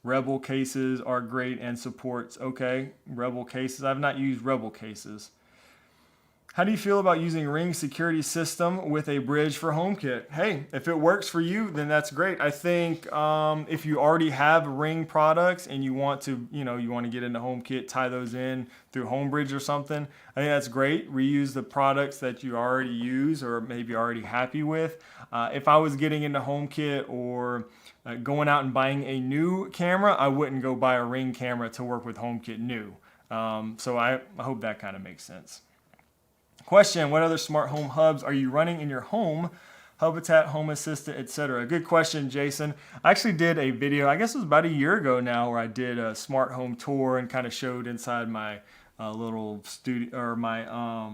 Rebel cases are great and supports. Okay, Rebel cases. I've not used Rebel cases. How do you feel about using Ring security system with a bridge for HomeKit? Hey, if it works for you, then that's great. I think if you already have Ring products and you want to, get into HomeKit, tie those in through HomeBridge or something, I think that's great. Reuse the products that you already use or maybe already happy with. If I was getting into HomeKit or going out and buying a new camera, I wouldn't go buy a Ring camera to work with HomeKit new. So I hope that kind of makes sense. Question, what other smart home hubs are you running in your home? Habitat, Home Assistant, etc. Good question, Jason. I actually did a video, I guess it was about a year ago now, where I did a smart home tour and kind of showed inside my little studio or my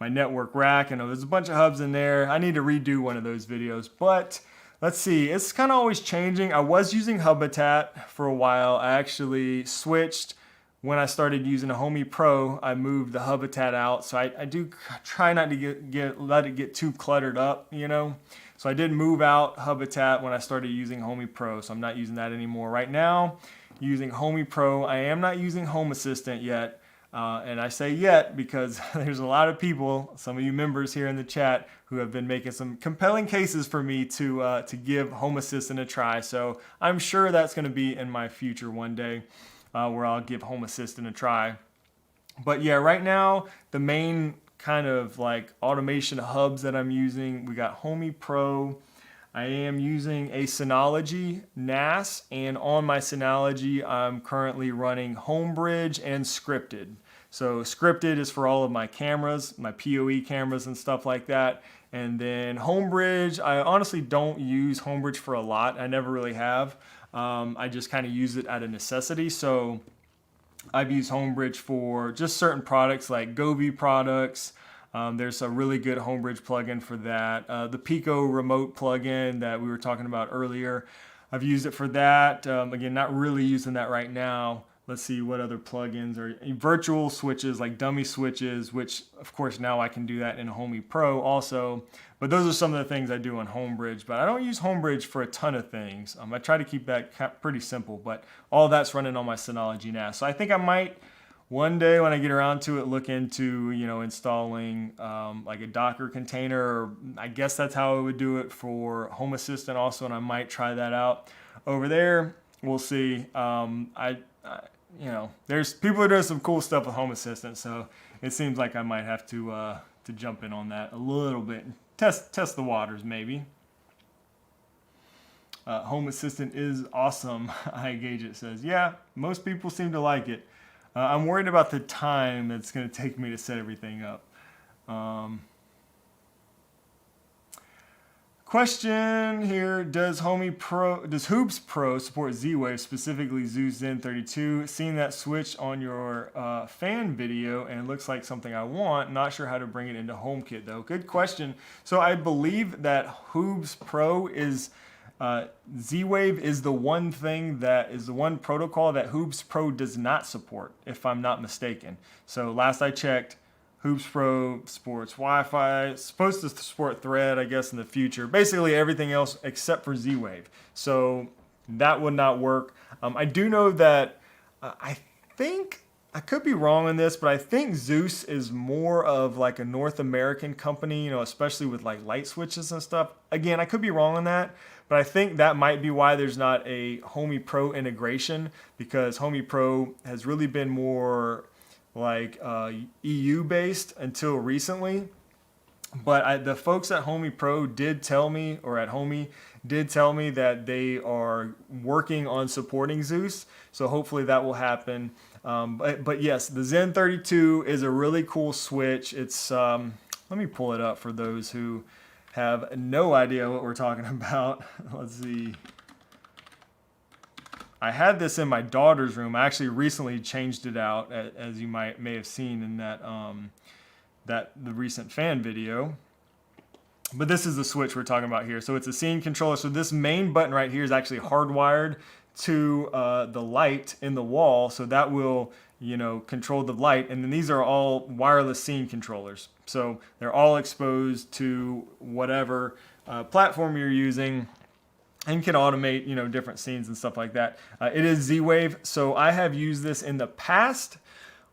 network rack. And there's a bunch of hubs in there. I need to redo one of those videos, but let's see. It's kind of always changing. I was using Habitat for a while. I actually switched. When I started using a Homey Pro, I moved the Habitat out. So I do try not to let it get too cluttered up, So I did move out Habitat when I started using Homey Pro. So I'm not using that anymore. Right now, using Homey Pro. I am not using Home Assistant yet. And I say yet because there's a lot of people, some of you members here in the chat, who have been making some compelling cases for me to give Home Assistant a try. So I'm sure that's going to be in my future one day, where I'll give Home Assistant a try. But yeah, right now the main kind of like automation hubs that I'm using, we got Homey Pro. I am using a Synology NAS, and on my Synology, I'm currently running Homebridge and Scripted. So Scripted is for all of my cameras, my PoE cameras and stuff like that. And then Homebridge, I honestly don't use Homebridge for a lot. I never really have. I just kind of use it out of necessity. So I've used Homebridge for just certain products like Govee products. There's a really good Homebridge plugin for that. The Pico remote plugin that we were talking about earlier, I've used it for that. Again, not really using that right now. Let's see what other plugins are. Virtual switches, like dummy switches, which of course now I can do that in Homey Pro also. But those are some of the things I do on Homebridge. But I don't use Homebridge for a ton of things. I try to keep that pretty simple, but all that's running on my Synology NAS. So I think I might, one day when I get around to it, look into, installing like a Docker container, or I guess that's how I would do it for Home Assistant also, and I might try that out over there. We'll see. There's people are doing some cool stuff with Home Assistant, so it seems like I might have to jump in on that a little bit and test the waters maybe. Home Assistant is awesome. I Gauge It says, yeah, most people seem to like it. I'm worried about the time it's going to take me to set everything up. Question here, does Hoops Pro support Z-Wave, specifically Zeus Zen 32? Seen that switch on your fan video and it looks like something I want. Not sure how to bring it into HomeKit though. Good question. So I believe that Hoops Pro is Z-Wave is the one protocol that Hoops Pro does not support, if I'm not mistaken. So last I checked, Hoops Pro supports Wi-Fi. It's supposed to support Thread, I guess, in the future. Basically everything else except for Z-Wave. So that would not work. I do know that I think, I could be wrong on this, but I think Zeus is more of like a North American company, especially with like light switches and stuff. Again, I could be wrong on that, but I think that might be why there's not a Homey Pro integration, because Homey Pro has really been more like EU based until recently. But the folks at Homey Pro did tell me, or at Homey did tell me, that they are working on supporting Zeus. So hopefully that will happen. But yes, the Zen 32 is a really cool switch. It's let me pull it up for those who have no idea what we're talking about. Let's see. I had this in my daughter's room. I actually recently changed it out, as you may have seen in that the recent fan video. But this is the switch we're talking about here. So it's a scene controller. So this main button right here is actually hardwired to the light in the wall. So that will, control the light. And then these are all wireless scene controllers. So they're all exposed to whatever platform you're using, and can automate, different scenes and stuff like that. It is Z-Wave. So I have used this in the past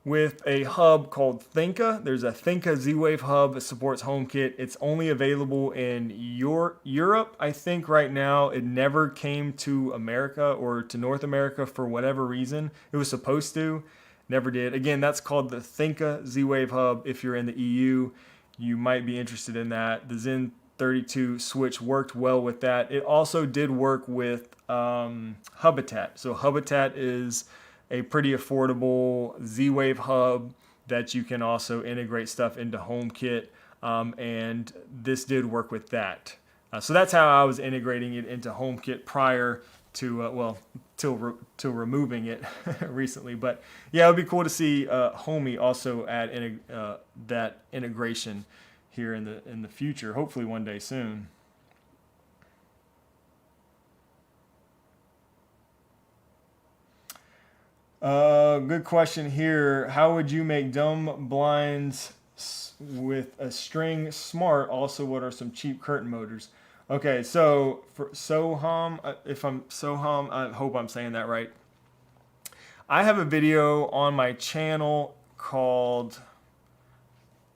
with a hub called Thinka. There's a Thinka Z-Wave hub that supports HomeKit. It's only available in Europe, I think, right now. It never came to America or to North America for whatever reason. It was supposed to, never did. Again, that's called the Thinka Z-Wave hub. If you're in the EU, you might be interested in that. The Zen 32 switch worked well with that. It also did work with Hubitat. So Hubitat is a pretty affordable Z-Wave hub that you can also integrate stuff into HomeKit, and this did work with that. So that's how I was integrating it into HomeKit prior to, till removing it recently. But yeah, it would be cool to see Homey also add that integration here in the future, hopefully one day soon. Good question here. How would you make dumb blinds with a string smart? Also, what are some cheap curtain motors? Okay, so for Soham, I hope I'm saying that right. I have a video on my channel called,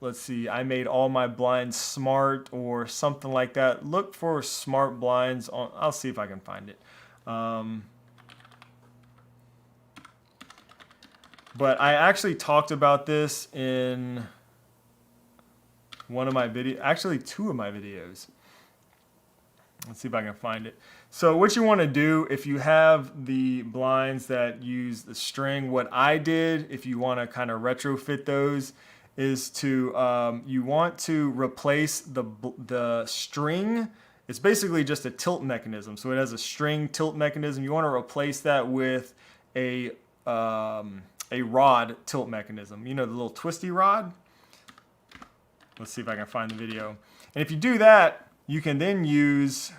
let's see, I made all my blinds smart or something like that. Look for smart blinds on, I'll see if I can find it. But I actually talked about this in one of my videos, actually 2 of my videos. Let's see if I can find it. So what you want to do if you have the blinds that use the string, what I did, if you want to kind of retrofit those, is to you want to replace the string. It's basically just a tilt mechanism. So it has a string tilt mechanism. You want to replace that with a rod tilt mechanism. You know, the little twisty rod? Let's see if I can find the video. And if you do that, you can then use,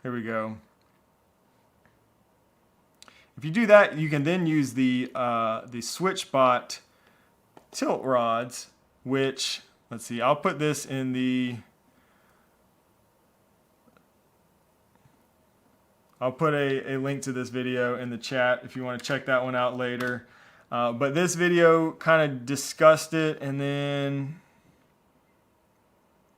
here we go. If you do that, you can then use the SwitchBot tilt rods, which, let's see, I'll put this in the, I'll put a link to this video in the chat if you want to check that one out later. But this video kind of discussed it, and then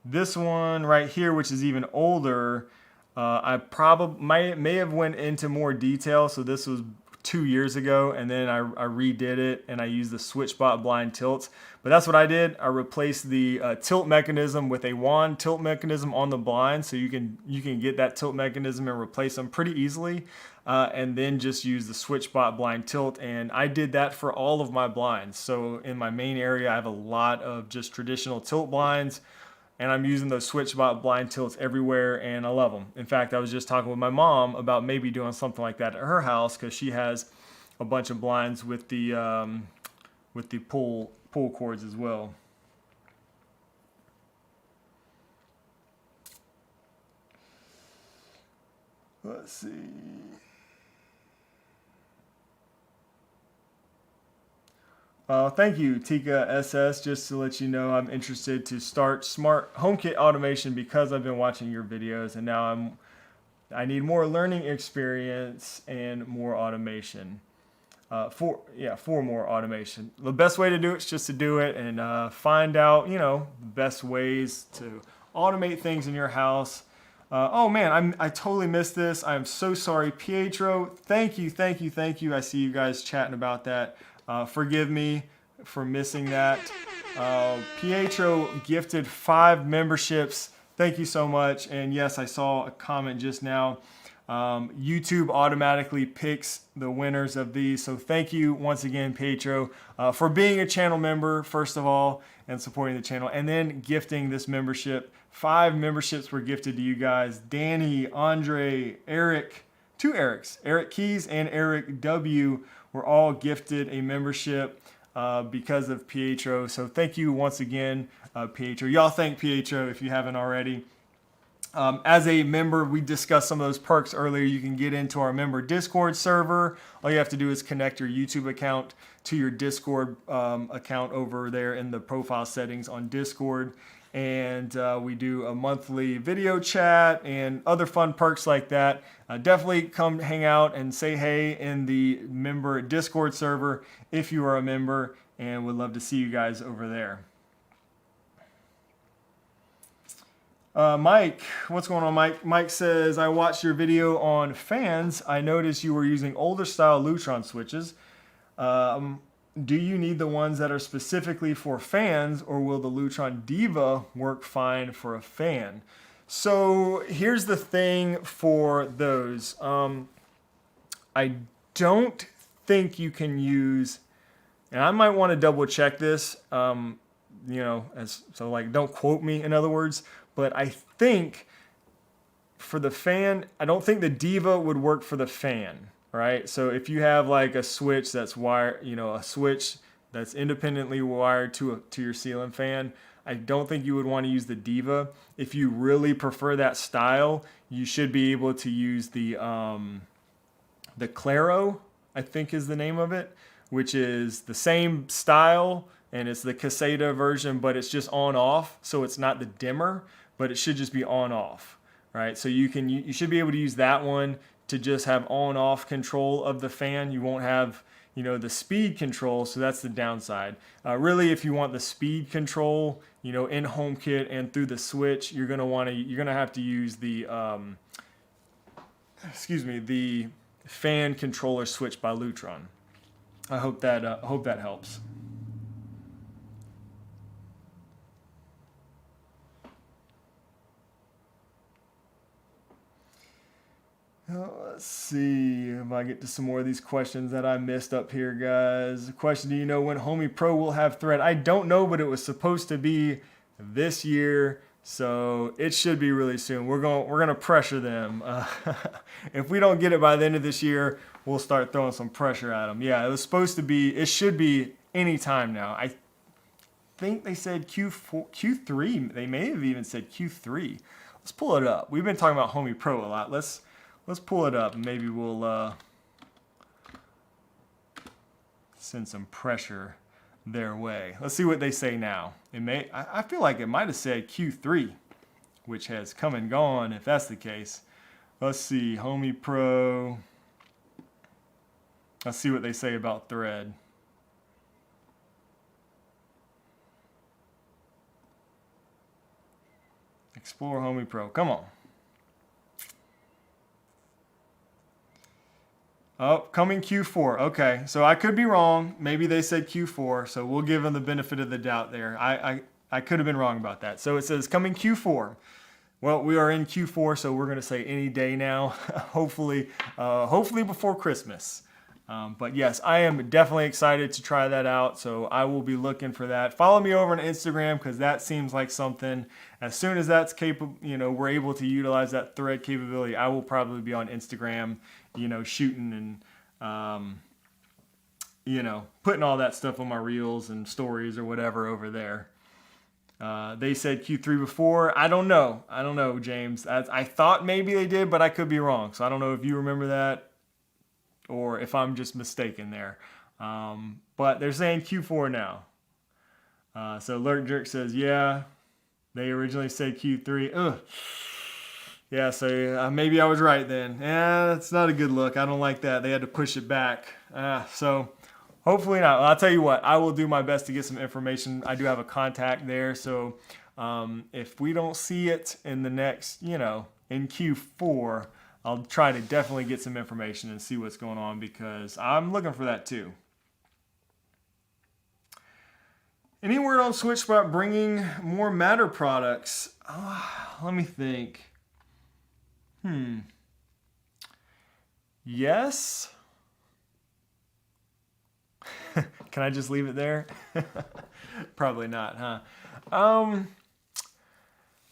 this one right here, which is even older, I probably may have went into more detail. So this was 2 years ago, and then I redid it, and I used the SwitchBot blind tilts. But that's what I did. I replaced the tilt mechanism with a wand tilt mechanism on the blind, so you can get that tilt mechanism and replace them pretty easily, and then just use the SwitchBot blind tilt. And I did that for all of my blinds. So in my main area, I have a lot of just traditional tilt blinds, and I'm using those SwitchBot blind tilts everywhere, and I love them. In fact, I was just talking with my mom about maybe doing something like that at her house, because she has a bunch of blinds with the pull cords as well. Let's see. Thank you, Tika SS. Just to let you know, I'm interested to start smart HomeKit automation because I've been watching your videos, and now I need more learning experience and more automation. For more automation. The best way to do it is just to do it and find out, the best ways to automate things in your house. Oh man, I totally missed this. I'm so sorry, Pietro. Thank you. I see you guys chatting about that. Forgive me for missing that. Pietro gifted 5 memberships. Thank you so much. And yes, I saw a comment just now. YouTube automatically picks the winners of these. So thank you once again, Pietro, for being a channel member, first of all, and supporting the channel, and then gifting this membership. 5 memberships were gifted to you guys. Danny, Andre, Eric, 2 Erics, Eric Keys and Eric W. were all gifted a membership because of Pietro. So thank you once again, Pietro. Y'all thank Pietro if you haven't already. As a member, we discussed some of those perks earlier. You can get into our member Discord server. All you have to do is connect your YouTube account to your Discord account over there in the profile settings on Discord. And we do a monthly video chat and other fun perks like that. Definitely come hang out and say hey in the member Discord server if you are a member, and would love to see you guys over there. Mike, what's going on, Mike? Mike says, I watched your video on fans. I noticed you were using older style Lutron switches. Do you need the ones that are specifically for fans, or will the Lutron Diva work fine for a fan? So here's the thing for those. I don't think you can use, and I might want to double check this, don't quote me, in other words. But I think for the fan, I don't think the Diva would work for the fan, right? So if you have like a switch that's wired, a switch that's independently wired to your ceiling fan, I don't think you would want to use the Diva. If you really prefer that style, you should be able to use the Claro, I think is the name of it, which is the same style, and it's the Caseta version, but it's just on off, so it's not the dimmer, but it should just be on off, right? So you should be able to use that one to just have on off control of the fan. You won't have, the speed control, so that's the downside. Really, if you want the speed control, in HomeKit and through the switch, you're gonna have to use the the fan controller switch by Lutron. I hope that helps. Let's see if I get to some more of these questions that I missed up here, guys. Question: do you know when Homey Pro will have Thread? I don't know, but it was supposed to be this year, so it should be really soon. We're gonna pressure them. If we don't get it by the end of this year, we'll start throwing some pressure at them. Yeah, it was supposed to be. It should be any time now. I think they said Q4, Q3. They may have even said Q3. Let's pull it up. We've been talking about Homey Pro a lot. Let's pull it up and maybe we'll send some pressure their way. Let's see what they say now. I feel like it might have said Q3, which has come and gone if that's the case. Let's see, Homey Pro. Let's see what they say about Thread. Explore Homey Pro. Come on. Oh, coming Q4. Okay, so I could be wrong. Maybe they said Q4, so we'll give them the benefit of the doubt there. I could have been wrong about that. So it says coming Q4. Well, we are in Q4, so we're going to say any day now. hopefully before Christmas. But yes, I am definitely excited to try that out, so I will be looking for that. Follow me over on Instagram because that seems like something. As soon as that's capable, we're able to utilize that Thread capability, I will probably be on Instagram, shooting and, putting all that stuff on my reels and stories or whatever over there. They said Q3 before. I don't know, James. I thought maybe they did, but I could be wrong. So I don't know if you remember that or if I'm just mistaken there. But they're saying Q4 now. So Lurk Jerk says, yeah, they originally said Q3. Ugh. Yeah, so maybe I was right then. Yeah, that's not a good look. I don't like that. They had to push it back. So hopefully not. Well, I'll tell you what, I will do my best to get some information. I do have a contact there. So if we don't see it in the next, in Q4, I'll try to definitely get some information and see what's going on because I'm looking for that too. Any word on Switch about bringing more Matter products? Let me think. Yes. Can I just leave it there? Probably not, huh?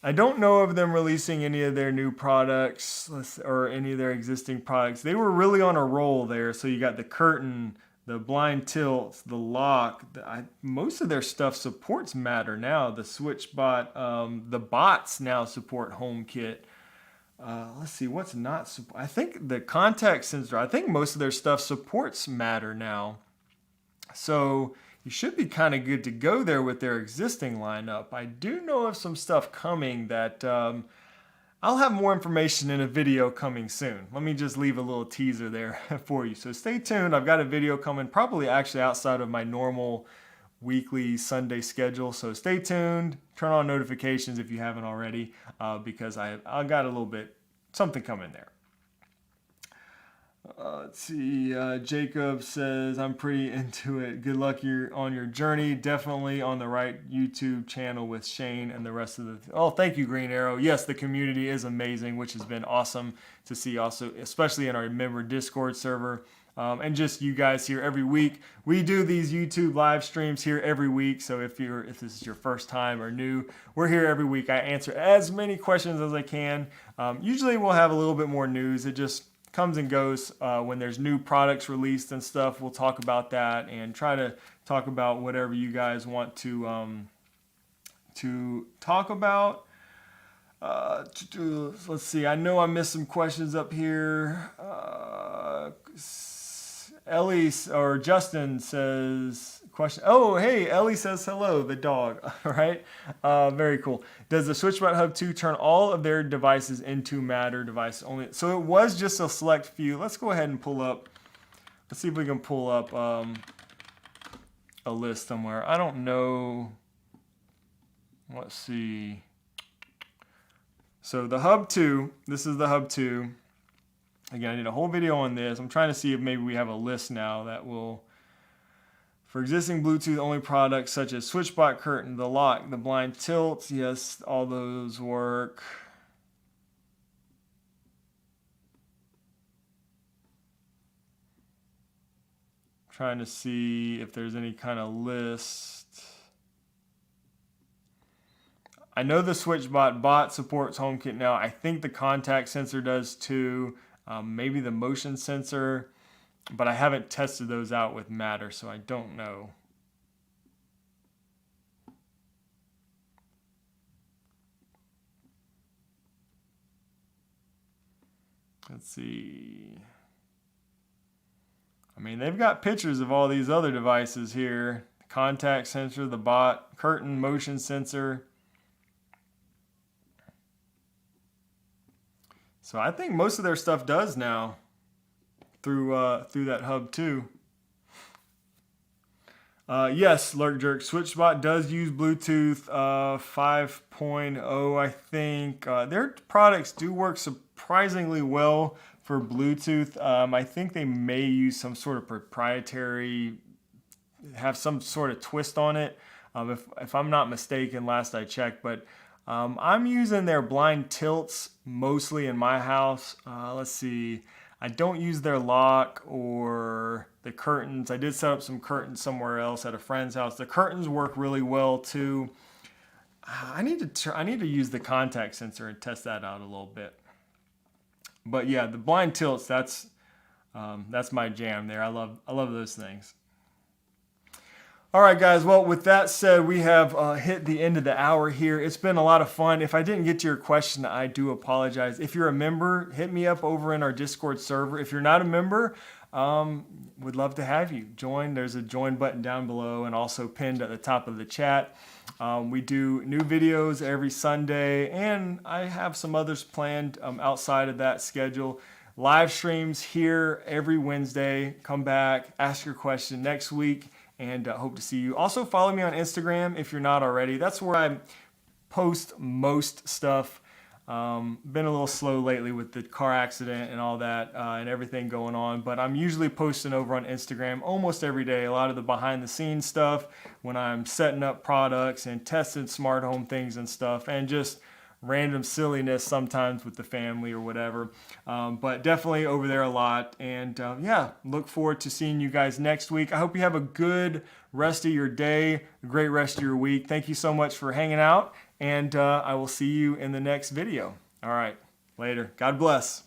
I don't know of them releasing any of their new products or any of their existing products. They were really on a roll there. So you got the curtain, the blind tilt, the lock. Most of their stuff supports Matter now. The SwitchBot, the bots now support HomeKit. Let's see, what's not support? I think the contact sensor, I think most of their stuff supports Matter now. So you should be kind of good to go there with their existing lineup. I do know of some stuff coming that I'll have more information in a video coming soon. Let me just leave a little teaser there for you. So stay tuned. I've got a video coming probably actually outside of my normal weekly Sunday schedule. So stay tuned. Turn on notifications if you haven't already because I got a little bit something coming there. Let's see. Jacob says, I'm pretty into it. Good luck on your journey. Definitely on the right YouTube channel with Shane and the rest of the... Oh, thank you, Green Arrow. Yes, the community is amazing, which has been awesome to see also, especially in our member Discord server. And just you guys here every week. We do these YouTube live streams here every week. So if this is your first time or new, we're here every week. I answer as many questions as I can. Usually we'll have a little bit more news. It just comes and goes when there's new products released and stuff. We'll talk about that and try to talk about whatever you guys want to talk about. Let's see. I know I missed some questions up here. Ellie or Justin says question. Oh, hey, Ellie says hello, the dog. All right. Very cool. Does the SwitchBot Hub 2 turn all of their devices into Matter devices only? So it was just a select few. Let's go ahead and pull up let's see if we can pull up a list somewhere. I don't know. Let's see. So the Hub 2, this is the Hub 2. Again, I did a whole video on this. I'm trying to see if maybe we have a list now that will, for existing Bluetooth only products such as switchbot curtain, the lock, the blind tilt. Yes, all those work. Trying to see if there's any kind of list. I know the SwitchBot bot supports HomeKit now. I think the contact sensor does too. Maybe the motion sensor, but I haven't tested those out with Matter, so I don't know. Let's see. I mean, they've got pictures of all these other devices here. The contact sensor, the bot, curtain, motion sensor. So I think most of their stuff does now through that Hub 2. Yes, Lurk Jerk, SwitchBot does use Bluetooth 5.0, I think. Their products do work surprisingly well for Bluetooth. I think they may use some sort of proprietary, have some sort of twist on it, if I'm not mistaken, last I checked. But I'm using their blind tilts mostly in my house. Let's see. I don't use their lock or the curtains. I did set up some curtains somewhere else at a friend's house. The curtains work really well too. I need to use the contact sensor and test that out a little bit. But yeah, the blind tilts, that's my jam there. I love those things. All right, guys. Well, with that said, we have hit the end of the hour here. It's been a lot of fun. If I didn't get to your question, I do apologize. If you're a member, hit me up over in our Discord server. If you're not a member, would love to have you join. There's a join button down below and also pinned at the top of the chat. We do new videos every Sunday, and I have some others planned outside of that schedule. Live streams here every Wednesday. Come back, ask your question next week, and hope to see you. Also, follow me on Instagram if you're not already. That's where I post most stuff. Been a little slow lately with the car accident and all that and everything going on, but I'm usually posting over on Instagram almost every day. A lot of the behind the scenes stuff when I'm setting up products and testing smart home things and stuff, and just random silliness sometimes with the family or whatever. But definitely over there a lot. And yeah, look forward to seeing you guys next week. I hope you have a good rest of your day, a great rest of your week. Thank you so much for hanging out, and I will see you in the next video. All right, later. God bless.